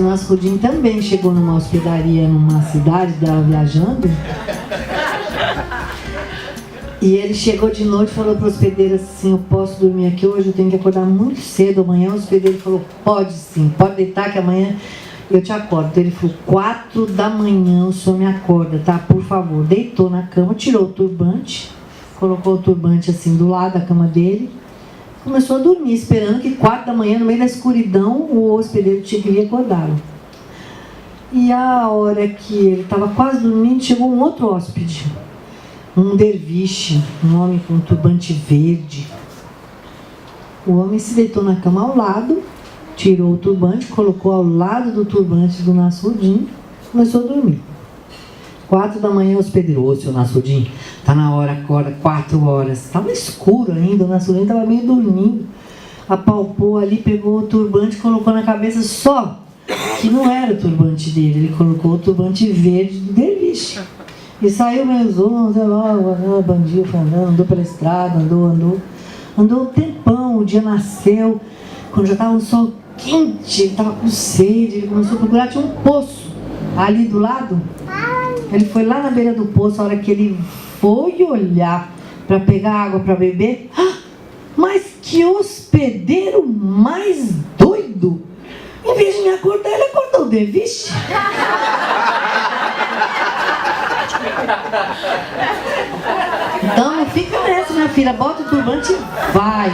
seu Nasrudin também chegou numa hospedaria numa cidade, estava viajando. E ele chegou de noite e falou para o hospedeiro assim: eu posso dormir aqui hoje, eu tenho que acordar muito cedo amanhã. O hospedeiro falou: pode sim, pode deitar que amanhã eu te acordo. Então ele falou: 4 da manhã o senhor me acorda, tá? Por favor. Deitou na cama, tirou o turbante, colocou o turbante assim do lado da cama dele, começou a dormir, esperando que 4 da manhã, no meio da escuridão, o hospedeiro tinha que ir acordá-lo. E a hora que ele estava quase dormindo, chegou um outro hóspede, um derviche, um homem com um turbante verde. O homem se deitou na cama ao lado, tirou o turbante, colocou ao lado do turbante do Nasrudin, começou a dormir. 4 da manhã o hospedeiro: ô, seu Nasrudin, tá na hora, acorda, 4 horas. Estava escuro ainda, o Nasrudin estava meio dormindo. Apalpou ali, pegou o turbante, colocou na cabeça, só que não era o turbante dele, ele colocou o turbante verde do derviche. E saiu mesmo, bandido, andou pela estrada, andou um tempão. O dia nasceu, quando já estava um sol quente, ele estava com sede, ele começou a procurar, tinha um poço ali do lado. Ele foi lá na beira do poço. A hora que ele foi olhar para pegar água para beber, mas que hospedeiro mais doido! Em vez de me acordar, ele acordou o derviche. Então não fica nessa, minha filha, bota o turbante e vai.